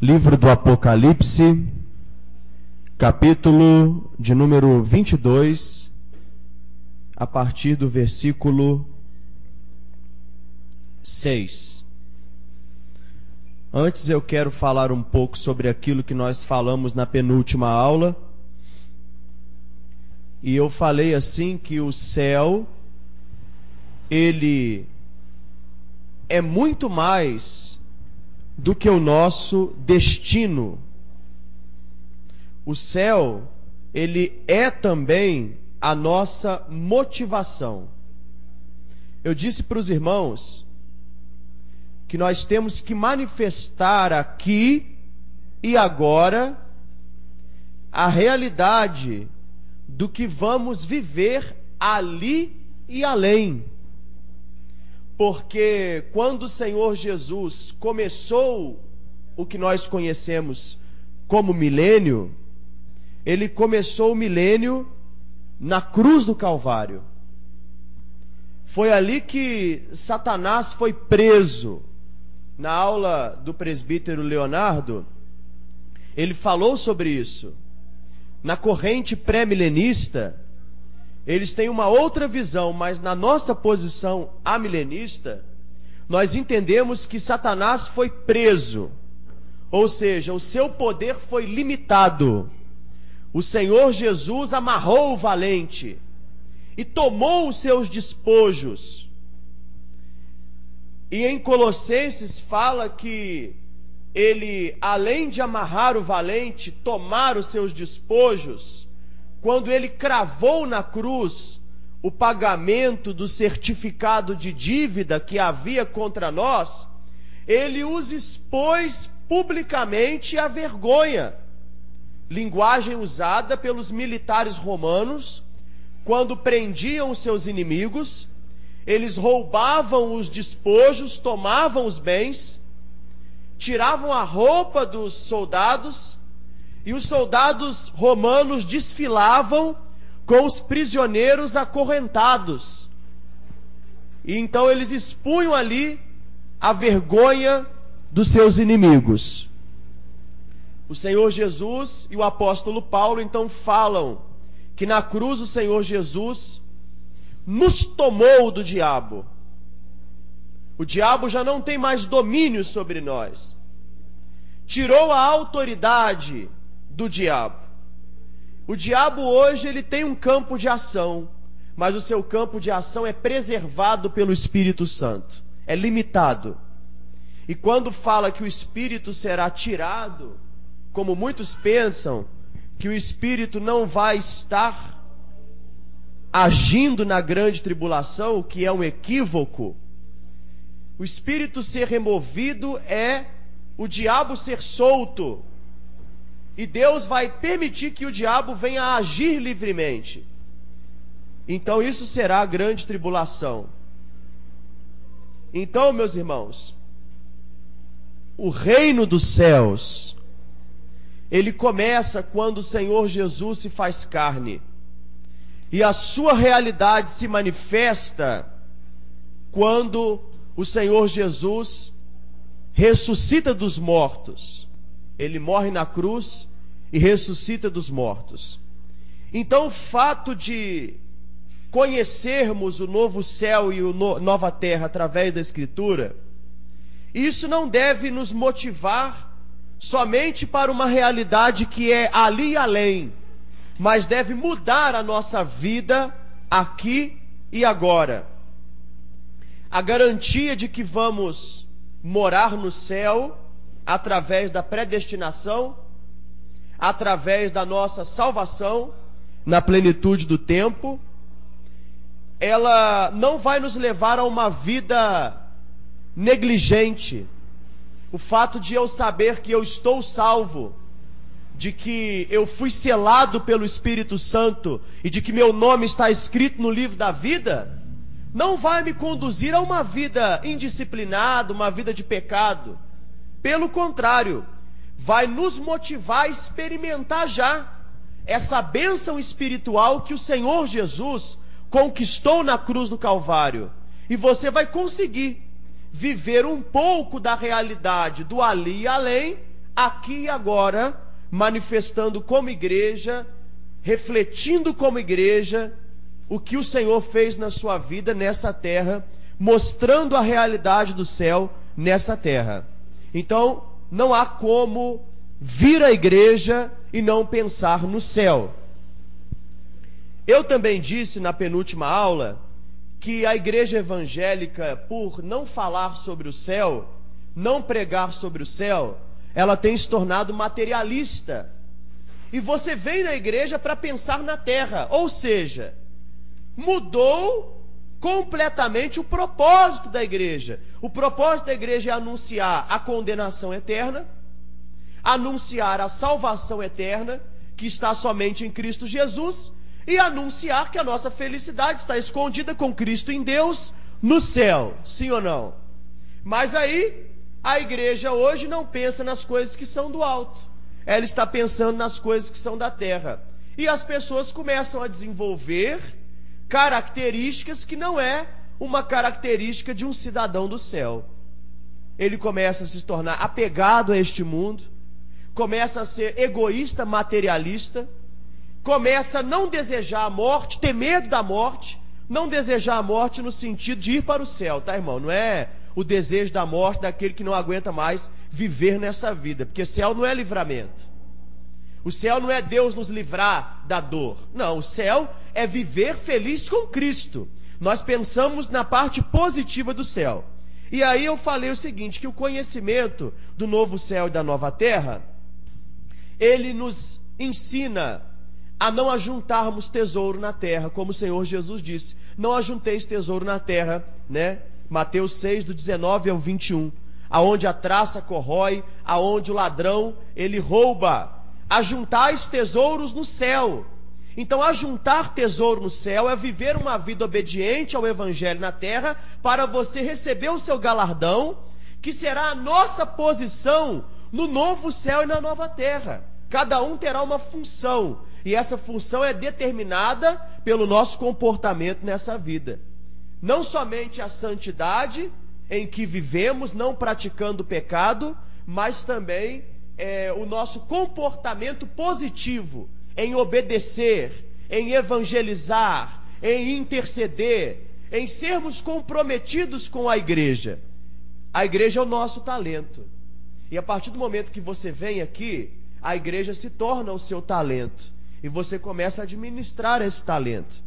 Livro do Apocalipse, capítulo de número 22, a partir do versículo 6. Antes eu quero falar um pouco sobre aquilo que nós falamos na penúltima aula. E eu falei assim que o céu, ele é muito mais do que o nosso destino. O céu, ele é também a nossa motivação. Eu disse para os irmãos que nós temos que manifestar aqui e agora a realidade do que vamos viver ali e além. Porque quando o Senhor Jesus começou o que nós conhecemos como milênio, ele começou o milênio na cruz do Calvário. Foi ali que Satanás foi preso. Na aula do presbítero Leonardo, ele falou sobre isso. Na corrente pré-milenista, eles têm uma outra visão, mas na nossa posição amilenista, nós entendemos que Satanás foi preso, ou seja, o seu poder foi limitado. O Senhor Jesus amarrou o valente e tomou os seus despojos. E em Colossenses fala que ele, além de amarrar o valente, tomar os seus despojos, quando ele cravou na cruz o pagamento do certificado de dívida que havia contra nós, ele os expôs publicamente à vergonha. Linguagem usada pelos militares romanos, quando prendiam os seus inimigos, eles roubavam os despojos, tomavam os bens, tiravam a roupa dos soldados, e os soldados romanos desfilavam com os prisioneiros acorrentados. E então eles expunham ali a vergonha dos seus inimigos. O Senhor Jesus e o apóstolo Paulo então falam que na cruz o Senhor Jesus nos tomou do diabo. O diabo já não tem mais domínio sobre nós. Tirou a autoridade do diabo. O diabo hoje ele tem um campo de ação, mas o seu campo de ação é preservado pelo Espírito Santo. É limitado. E quando fala que o Espírito será tirado, como muitos pensam, que o Espírito não vai estar agindo na grande tribulação, o que é um equívoco. O Espírito ser removido é o diabo ser solto. E Deus vai permitir que o diabo venha a agir livremente. Então isso será a grande tribulação. Então, meus irmãos, o reino dos céus, ele começa quando o Senhor Jesus se faz carne. E a sua realidade se manifesta quando o Senhor Jesus ressuscita dos mortos. Ele morre na cruz e ressuscita dos mortos. Então o fato de conhecermos o novo céu e a nova terra através da Escritura, isso não deve nos motivar somente para uma realidade que é ali e além, mas deve mudar a nossa vida aqui e agora. A garantia de que vamos morar no céu através da predestinação, através da nossa salvação na plenitude do tempo, ela não vai nos levar a uma vida negligente. O fato de eu saber que eu estou salvo, de que eu fui selado pelo Espírito Santo e de que meu nome está escrito no livro da vida, não vai me conduzir a uma vida indisciplinada, uma vida de pecado. Pelo contrário, vai nos motivar a experimentar já essa bênção espiritual que o Senhor Jesus conquistou na cruz do Calvário. E você vai conseguir viver um pouco da realidade do ali e além aqui e agora, manifestando como igreja, refletindo como igreja, o que o Senhor fez na sua vida nessa terra, mostrando a realidade do céu nessa terra. Então, não há como vir à igreja e não pensar no céu. Eu também disse na penúltima aula que a igreja evangélica, por não falar sobre o céu, não pregar sobre o céu, ela tem se tornado materialista. E você vem na igreja para pensar na terra, ou seja, mudou completamente o propósito da igreja. O propósito da igreja é anunciar a condenação eterna, anunciar a salvação eterna, que está somente em Cristo Jesus, e anunciar que a nossa felicidade está escondida com Cristo em Deus no céu, sim ou não? Mas aí, a igreja hoje não pensa nas coisas que são do alto, ela está pensando nas coisas que são da terra. E as pessoas começam a desenvolver características que não é uma característica de um cidadão do céu. Ele começa a se tornar apegado a este mundo, começa a ser egoísta, materialista, começa a não desejar a morte, ter medo da morte, não desejar a morte no sentido de ir para o céu, tá, irmão? Não é o desejo da morte daquele que não aguenta mais viver nessa vida, porque céu não é livramento. O céu não é Deus nos livrar da dor. Não, o céu é viver feliz com Cristo. Nós pensamos na parte positiva do céu. E aí eu falei o seguinte, que o conhecimento do novo céu e da nova terra, ele nos ensina a não ajuntarmos tesouro na terra, como o Senhor Jesus disse. Não ajunteis tesouro na terra, né? Mateus 6, do 19 ao 21. Aonde a traça corrói, aonde o ladrão, ele rouba. Ajuntais tesouros no céu. Então, ajuntar tesouro no céu é viver uma vida obediente ao Evangelho na terra, para você receber o seu galardão, que será a nossa posição no novo céu e na nova terra. Cada um terá uma função, e essa função é determinada pelo nosso comportamento nessa vida. Não somente a santidade em que vivemos, não praticando o pecado, mas também o nosso comportamento positivo em obedecer, em evangelizar, em interceder, em sermos comprometidos com a igreja. A igreja é o nosso talento. E a partir do momento que você vem aqui, a igreja se torna o seu talento. E você começa a administrar esse talento,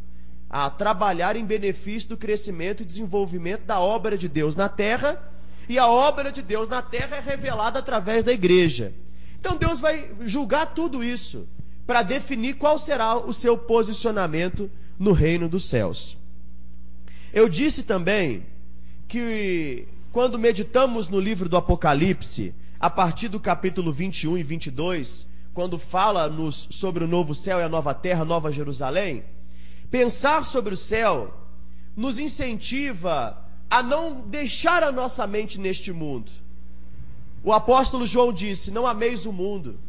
a trabalhar em benefício do crescimento e desenvolvimento da obra de Deus na terra. E a obra de Deus na terra é revelada através da igreja. Então Deus vai julgar tudo isso para definir qual será o seu posicionamento no reino dos céus. Eu disse também que quando meditamos no livro do Apocalipse, a partir do capítulo 21 e 22, quando fala-nos sobre o novo céu e a nova terra, Nova Jerusalém, pensar sobre o céu nos incentiva a não deixar a nossa mente neste mundo. O apóstolo João disse: não ameis o mundo,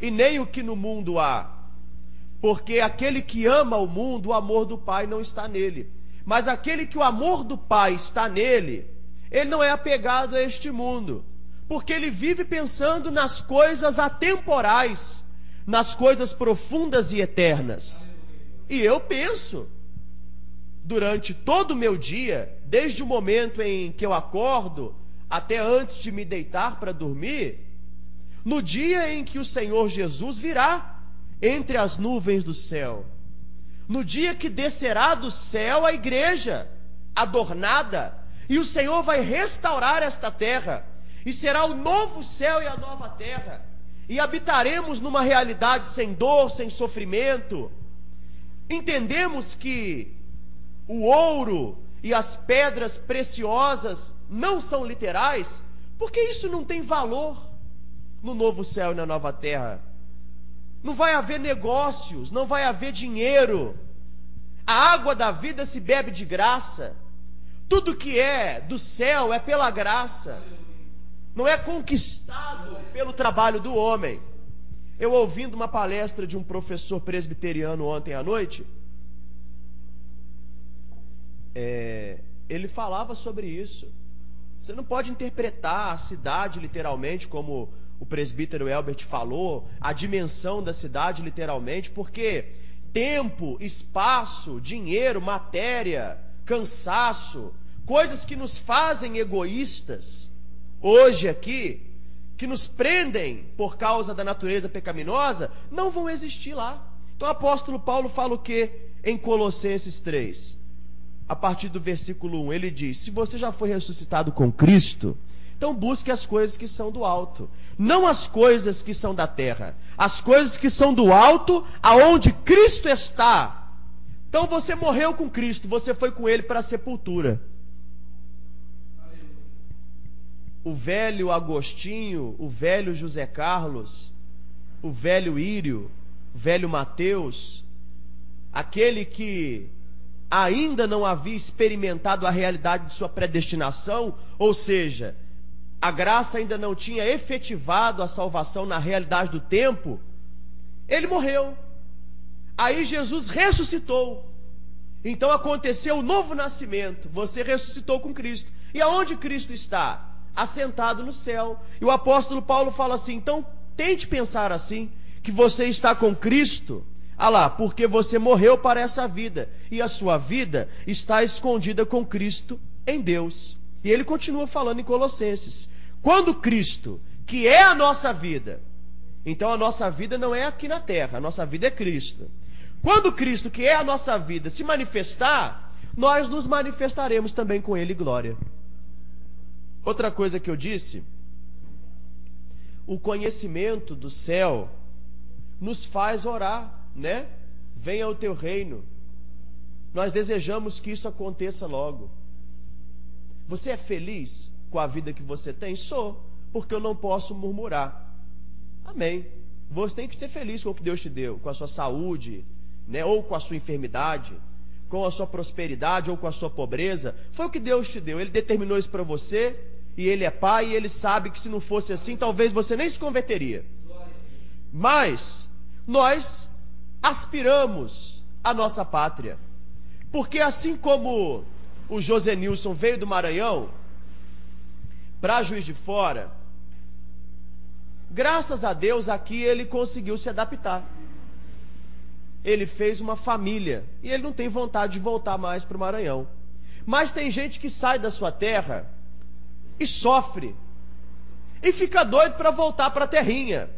e nem o que no mundo há, porque aquele que ama o mundo, o amor do Pai não está nele. Mas aquele que o amor do Pai está nele, ele não é apegado a este mundo, porque ele vive pensando nas coisas atemporais, nas coisas profundas e eternas. E eu penso, durante todo o meu dia, desde o momento em que eu acordo até antes de me deitar para dormir, no dia em que o Senhor Jesus virá entre as nuvens do céu, no dia que descerá do céu a igreja adornada, e o Senhor vai restaurar esta terra, e será o novo céu e a nova terra, e habitaremos numa realidade sem dor, sem sofrimento. Entendemos que o ouro e as pedras preciosas não são literais, porque isso não tem valor no novo céu e na nova terra. Não vai haver negócios, não vai haver dinheiro. A água da vida se bebe de graça. Tudo que é do céu é pela graça, não é conquistado pelo trabalho do homem. Eu ouvindo uma palestra de um professor presbiteriano ontem à noite, ele falava sobre isso. Você não pode interpretar a cidade literalmente como o presbítero Elbert falou, a dimensão da cidade, literalmente, porque tempo, espaço, dinheiro, matéria, cansaço, coisas que nos fazem egoístas, hoje aqui, que nos prendem por causa da natureza pecaminosa, não vão existir lá. Então o apóstolo Paulo fala o quê? Em Colossenses 3, a partir do versículo 1, ele diz: se você já foi ressuscitado com Cristo, então busque as coisas que são do alto, não as coisas que são da terra, as coisas que são do alto, aonde Cristo está. Então você morreu com Cristo, você foi com Ele para a sepultura. O velho Agostinho, o velho José Carlos, o velho Írio, o velho Mateus, aquele que ainda não havia experimentado a realidade de sua predestinação, ou seja, a graça ainda não tinha efetivado a salvação na realidade do tempo, ele morreu. Aí Jesus ressuscitou. Então aconteceu o novo nascimento. Você ressuscitou com Cristo. E aonde Cristo está? Assentado no céu. E o apóstolo Paulo fala assim: então tente pensar assim, que você está com Cristo, porque você morreu para essa vida, e a sua vida está escondida com Cristo em Deus. E ele continua falando em Colossenses: quando Cristo, que é a nossa vida, então a nossa vida não é aqui na terra, a nossa vida é Cristo. Quando Cristo, que é a nossa vida, se manifestar, nós nos manifestaremos também com Ele em glória. Outra coisa que eu disse, o conhecimento do céu nos faz orar, né? Venha o teu reino. Nós desejamos que isso aconteça logo. Você é feliz com a vida que você tem? Sou, porque eu não posso murmurar. Amém. Você tem que ser feliz com o que Deus te deu, com a sua saúde, né? Ou com a sua enfermidade, com a sua prosperidade ou com a sua pobreza. Foi o que Deus te deu. Ele determinou isso para você, e Ele é Pai, e Ele sabe que se não fosse assim, talvez você nem se converteria. Mas nós aspiramos à nossa pátria, porque assim como o José Nilson veio do Maranhão para Juiz de Fora, graças a Deus aqui ele conseguiu se adaptar. Ele fez uma família e ele não tem vontade de voltar mais para o Maranhão. Mas tem gente que sai da sua terra e sofre e fica doido para voltar para a terrinha.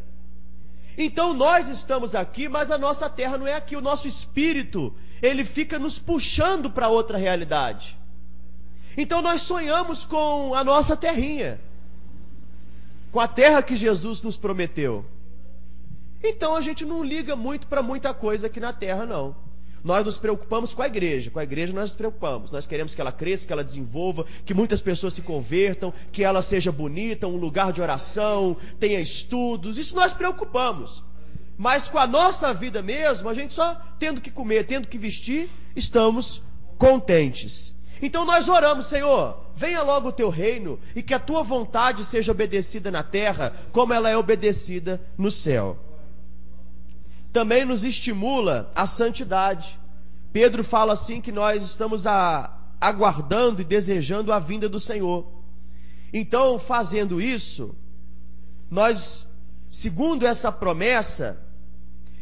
Então nós estamos aqui, mas a nossa terra não é aqui. O nosso espírito, ele fica nos puxando para outra realidade. Então nós sonhamos com a nossa terrinha, com a terra que Jesus nos prometeu. Então a gente não liga muito para muita coisa aqui na terra, não. Nós nos preocupamos com a igreja nós nos preocupamos. Nós queremos que ela cresça, que ela desenvolva, que muitas pessoas se convertam, que ela seja bonita, um lugar de oração, tenha estudos. Isso nós preocupamos. Mas com a nossa vida mesmo, a gente só tendo que comer, tendo que vestir, estamos contentes. Então nós oramos: Senhor, venha logo o teu reino e que a tua vontade seja obedecida na terra como ela é obedecida no céu. Também nos estimula a santidade. Pedro fala assim que nós estamos aguardando e desejando a vinda do Senhor. Então, fazendo isso, nós, segundo essa promessa,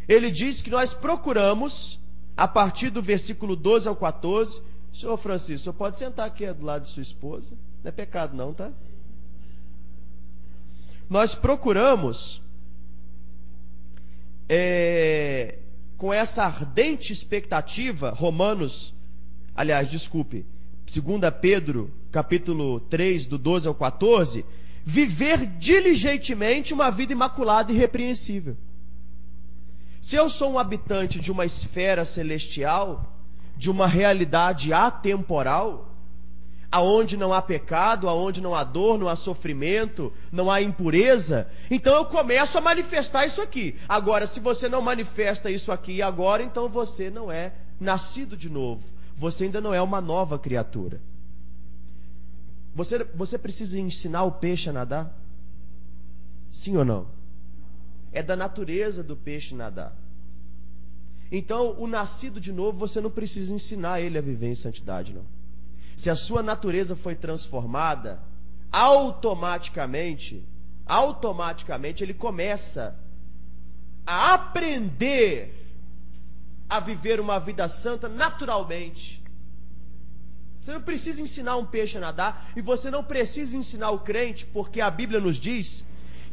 ele diz que nós procuramos, a partir do versículo 12 ao 14, senhor Francisco, o senhor pode sentar aqui do lado de sua esposa, não é pecado não, tá? Nós procuramos, com essa ardente expectativa, 2 Pedro, capítulo 3, do 12 ao 14, viver diligentemente uma vida imaculada e irrepreensível. Se eu sou um habitante de uma esfera celestial, de uma realidade atemporal, aonde não há pecado, aonde não há dor, não há sofrimento, não há impureza, então eu começo a manifestar isso aqui. Agora, se você não manifesta isso aqui agora, então você não é nascido de novo. Você ainda não é uma nova criatura. Você precisa ensinar o peixe a nadar? Sim ou não? É da natureza do peixe nadar. Então, o nascido de novo, você não precisa ensinar ele a viver em santidade, não. Se a sua natureza foi transformada, automaticamente automaticamente ele começa a aprender a viver uma vida santa naturalmente. Você não precisa ensinar um peixe a nadar, e você não precisa ensinar o crente, porque a Bíblia nos diz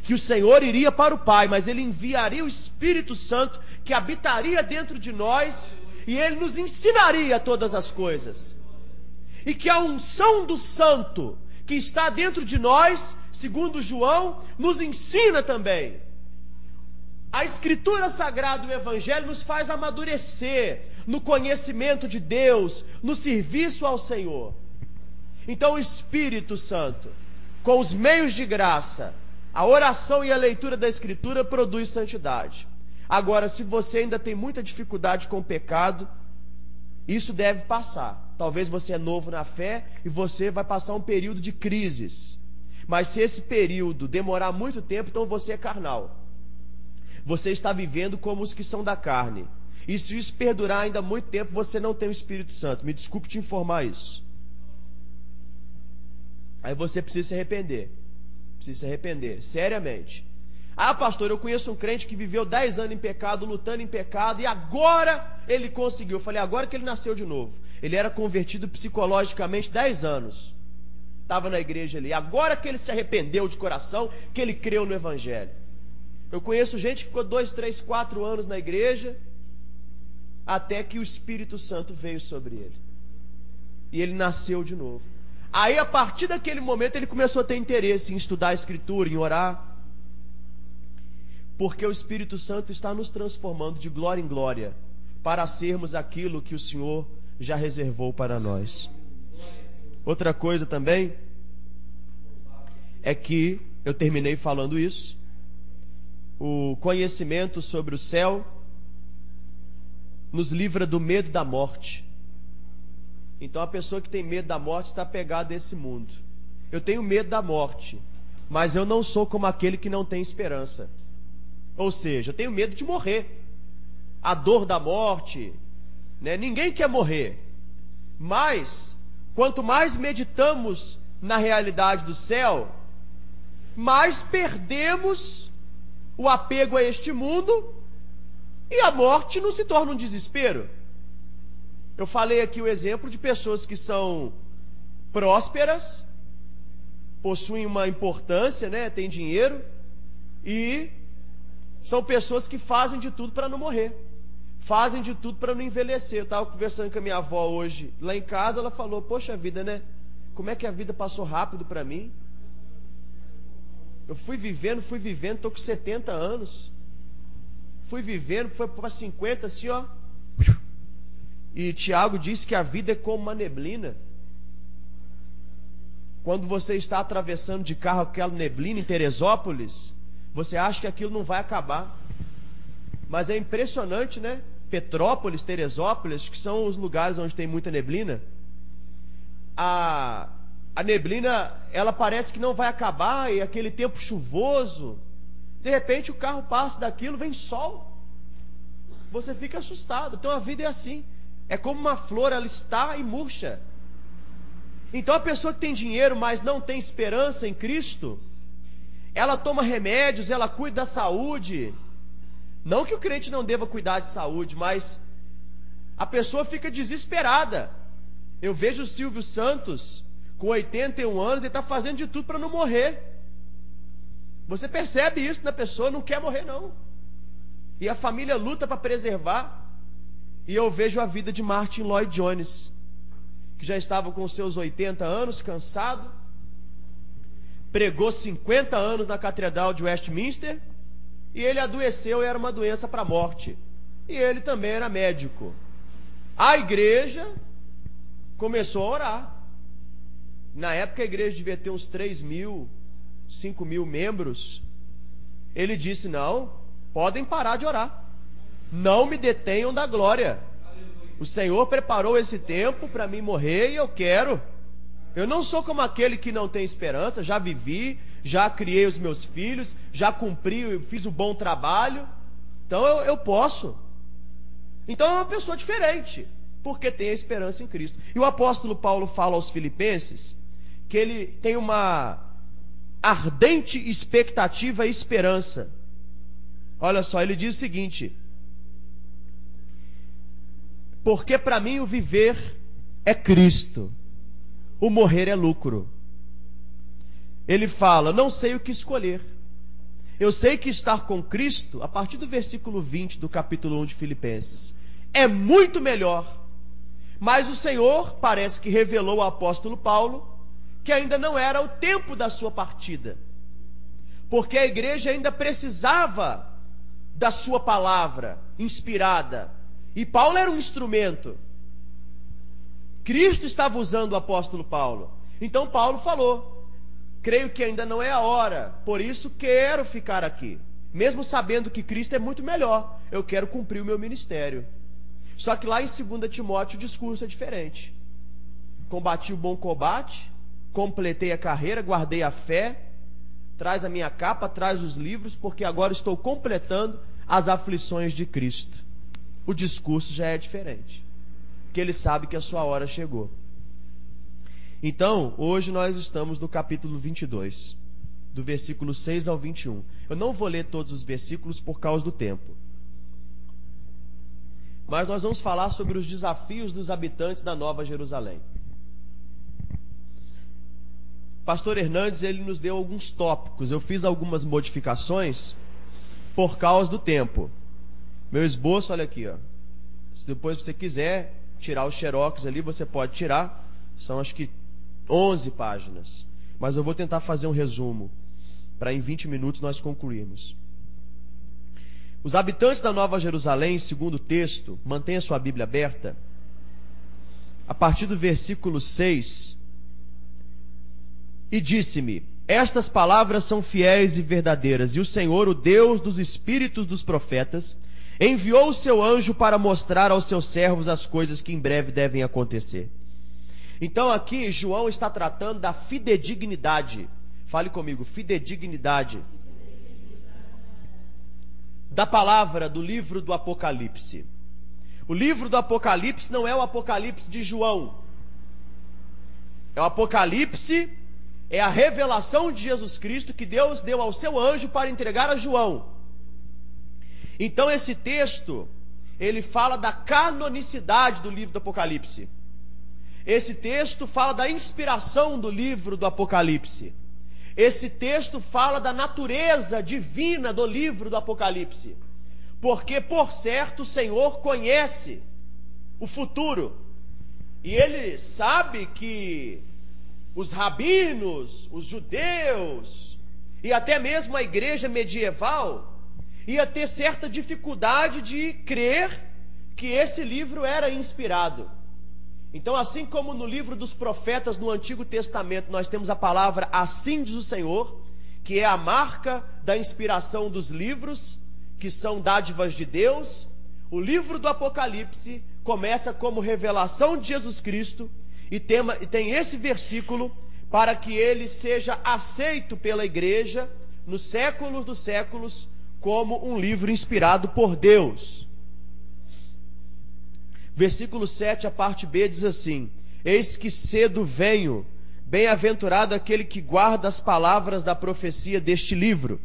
que o Senhor iria para o Pai, mas Ele enviaria o Espírito Santo, que habitaria dentro de nós, e Ele nos ensinaria todas as coisas. E que a unção do Santo, que está dentro de nós, segundo João, nos ensina também. A Escritura Sagrada e o Evangelho nos faz amadurecer no conhecimento de Deus, no serviço ao Senhor. Então o Espírito Santo, com os meios de graça, a oração e a leitura da Escritura produz santidade. Agora, se você ainda tem muita dificuldade com o pecado, isso deve passar. Talvez você é novo na fé e você vai passar um período de crises. Mas se esse período demorar muito tempo, então você é carnal. Você está vivendo como os que são da carne. E se isso perdurar ainda muito tempo, você não tem o Espírito Santo. Me desculpe te informar isso. Aí você precisa se arrepender. Precisa se arrepender, seriamente. Ah, pastor, eu conheço um crente que viveu 10 anos em pecado, lutando em pecado, e agora ele conseguiu. Eu falei, agora que ele nasceu de novo. Ele era convertido psicologicamente 10 anos. Estava na igreja ali. Agora que ele se arrependeu de coração, que ele creu no Evangelho. Eu conheço gente que ficou 2, 3, 4 anos na igreja, até que o Espírito Santo veio sobre ele. E ele nasceu de novo. Aí, a partir daquele momento, ele começou a ter interesse em estudar a Escritura, em orar. Porque o Espírito Santo está nos transformando de glória em glória, para sermos aquilo que o Senhor já reservou para nós. Outra coisa também, é que, eu terminei falando isso, o conhecimento sobre o céu nos livra do medo da morte. Então a pessoa que tem medo da morte está pegada a esse mundo. Eu tenho medo da morte, mas eu não sou como aquele que não tem esperança. Ou seja, eu tenho medo de morrer. A dor da morte, né? Ninguém quer morrer. Mas, quanto mais meditamos na realidade do céu, mais perdemos o apego a este mundo, e a morte não se torna um desespero. Eu falei aqui o exemplo de pessoas que são prósperas, possuem uma importância, né, têm dinheiro, e são pessoas que fazem de tudo para não morrer, fazem de tudo para não envelhecer. Eu estava conversando com a minha avó hoje, lá em casa, ela falou, poxa vida, né, como é que a vida passou rápido para mim? Eu fui vivendo, estou com 70 anos. Fui vivendo, foi para 50, assim, ó. E Tiago disse que a vida é como uma neblina. Quando você está atravessando de carro aquela neblina em Teresópolis, você acha que aquilo não vai acabar. Mas é impressionante, né? Petrópolis, Teresópolis, que são os lugares onde tem muita neblina. A neblina, ela parece que não vai acabar, e aquele tempo chuvoso, de repente o carro passa daquilo, vem sol, você fica assustado. Então a vida é assim, é como uma flor, ela está e murcha. Então a pessoa que tem dinheiro, mas não tem esperança em Cristo, ela toma remédios, ela cuida da saúde. Não que o crente não deva cuidar de saúde, mas a pessoa fica desesperada. Eu vejo o Silvio Santos, com 81 anos, ele está fazendo de tudo para não morrer. Você percebe isso na pessoa, não quer morrer não. E a família luta para preservar. E eu vejo a vida de Martin Lloyd Jones, que já estava com seus 80 anos, cansado, pregou 50 anos na Catedral de Westminster, e ele adoeceu e era uma doença para a morte. E ele também era médico. A igreja começou a orar. Na época a igreja devia ter uns 3 mil, 5 mil membros. Ele disse, não, podem parar de orar. Não me detenham da glória. O Senhor preparou esse tempo para mim morrer e eu quero. Eu não sou como aquele que não tem esperança. Já vivi, já criei os meus filhos, já cumpri, fiz o bom trabalho. Então eu posso. Então é uma pessoa diferente, porque tem a esperança em Cristo. E o apóstolo Paulo fala aos Filipenses que ele tem uma ardente expectativa e esperança. Olha só, ele diz o seguinte: porque para mim o viver é Cristo, o morrer é lucro. Ele fala, não sei o que escolher. Eu sei que estar com Cristo, a partir do versículo 20 do capítulo 1 de Filipenses, é muito melhor. Mas o Senhor parece que revelou ao apóstolo Paulo que ainda não era o tempo da sua partida, porque a igreja ainda precisava da sua palavra inspirada, e Paulo era um instrumento. Cristo estava usando o apóstolo Paulo. Então Paulo falou, creio que ainda não é a hora, por isso quero ficar aqui, mesmo sabendo que Cristo é muito melhor, eu quero cumprir o meu ministério. Só que lá em 2 Timóteo o discurso é diferente. Combati o bom combate, completei a carreira, guardei a fé, traz a minha capa, traz os livros, porque agora estou completando as aflições de Cristo. O discurso já é diferente, porque ele sabe que a sua hora chegou. Então, hoje nós estamos no capítulo 22, do versículo 6 ao 21. Eu não vou ler todos os versículos por causa do tempo, mas nós vamos falar sobre os desafios dos habitantes da Nova Jerusalém. Pastor Hernandes, ele nos deu alguns tópicos. Eu fiz algumas modificações por causa do tempo. Meu esboço, olha aqui, ó. Se depois você quiser tirar os xerox ali, você pode tirar. São acho que 11 páginas. Mas eu vou tentar fazer um resumo, para em 20 minutos nós concluirmos. Os habitantes da Nova Jerusalém, segundo o texto, mantenha sua Bíblia aberta, a partir do versículo 6... E disse-me, estas palavras são fiéis e verdadeiras, e o Senhor, o Deus dos espíritos dos profetas, enviou o seu anjo para mostrar aos seus servos as coisas que em breve devem acontecer. Então aqui João está tratando da fidedignidade. Fale comigo, fidedignidade da palavra do livro do Apocalipse. O livro do Apocalipse não é o Apocalipse de João. É o Apocalipse, é a revelação de Jesus Cristo que Deus deu ao seu anjo para entregar a João. Então esse texto, ele fala da canonicidade do livro do Apocalipse. Esse texto fala da inspiração do livro do Apocalipse. Esse texto fala da natureza divina do livro do Apocalipse. Porque, por certo, o Senhor conhece o futuro. E Ele sabe que os rabinos, os judeus e até mesmo a igreja medieval ia ter certa dificuldade de crer que esse livro era inspirado. Então, assim como no livro dos profetas no Antigo Testamento nós temos a palavra assim diz o Senhor, que é a marca da inspiração dos livros, que são dádivas de Deus, o livro do Apocalipse começa como revelação de Jesus Cristo e tem esse versículo para que ele seja aceito pela igreja nos séculos dos séculos como um livro inspirado por Deus. Versículo 7, a parte B, diz assim: eis que cedo venho, bem-aventurado aquele que guarda as palavras da profecia deste livro.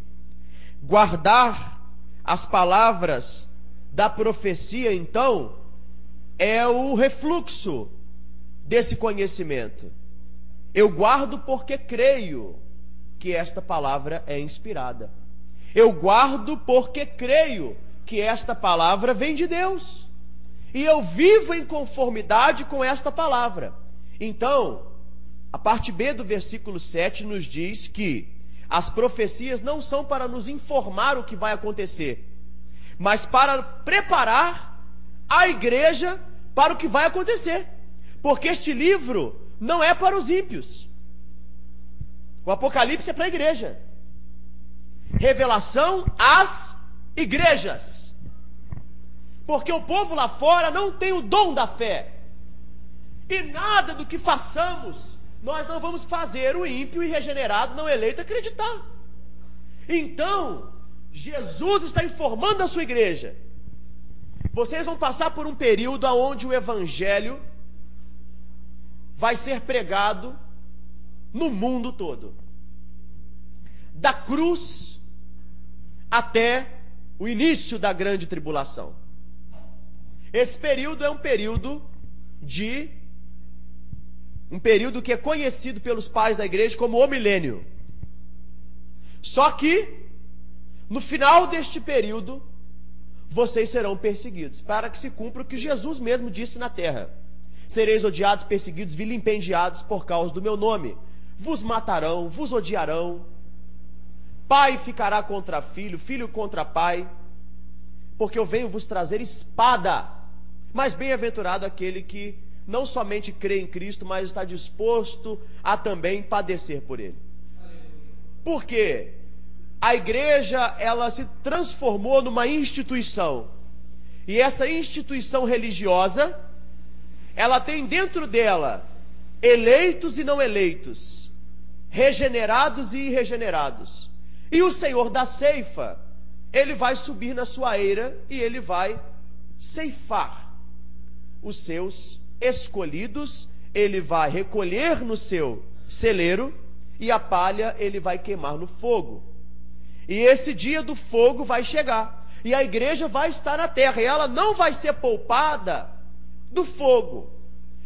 Guardar as palavras da profecia, então, é o refluxo desse conhecimento. Eu guardo porque creio que esta palavra é inspirada. Eu guardo porque creio que esta palavra vem de Deus. E eu vivo em conformidade com esta palavra. Então, a parte B do versículo 7 nos diz que as profecias não são para nos informar o que vai acontecer, mas para preparar a igreja para o que vai acontecer. Porque este livro não é para os ímpios. O Apocalipse é para a igreja. Revelação às igrejas. Porque o povo lá fora não tem o dom da fé. E nada do que façamos, nós não vamos fazer o ímpio e regenerado não eleito acreditar. Então, Jesus está informando a sua igreja. Vocês vão passar por um período onde o evangelho vai ser pregado no mundo todo. cruz até o início da grande tribulação. Esse período é um período que é conhecido pelos pais da igreja como o milênio. Só que no final deste período vocês serão perseguidos, para que se cumpra o que Jesus mesmo disse na terra: sereis odiados, perseguidos, vilipendiados por causa do meu nome. Vos matarão, vos odiarão. Pai ficará contra filho, filho contra pai, porque eu venho vos trazer espada. Mas bem-aventurado aquele que não somente crê em Cristo, mas está disposto a também padecer por ele. Por quê? A igreja, ela se transformou numa instituição. E essa instituição religiosa, ela tem dentro dela eleitos e não eleitos, regenerados e irregenerados. E o Senhor da ceifa, ele vai subir na sua eira e ele vai ceifar os seus escolhidos, ele vai recolher no seu celeiro e a palha ele vai queimar no fogo. E esse dia do fogo vai chegar, e a igreja vai estar na terra, e ela não vai ser poupada do fogo.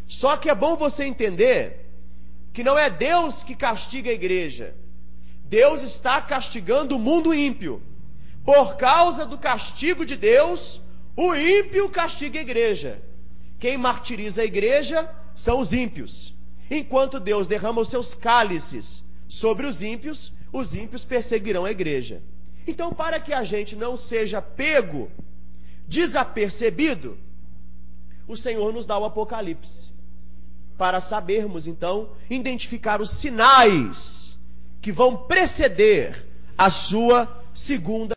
Só que é bom você entender que não é Deus que castiga a igreja. Deus está castigando o mundo ímpio. Por causa do castigo de Deus, o ímpio castiga a igreja. Quem martiriza a igreja são os ímpios. Enquanto Deus derrama os seus cálices sobre os ímpios perseguirão a igreja. Então, para que a gente não seja pego desapercebido, o Senhor nos dá o Apocalipse, para sabermos, então, identificar os sinais que vão preceder a sua segunda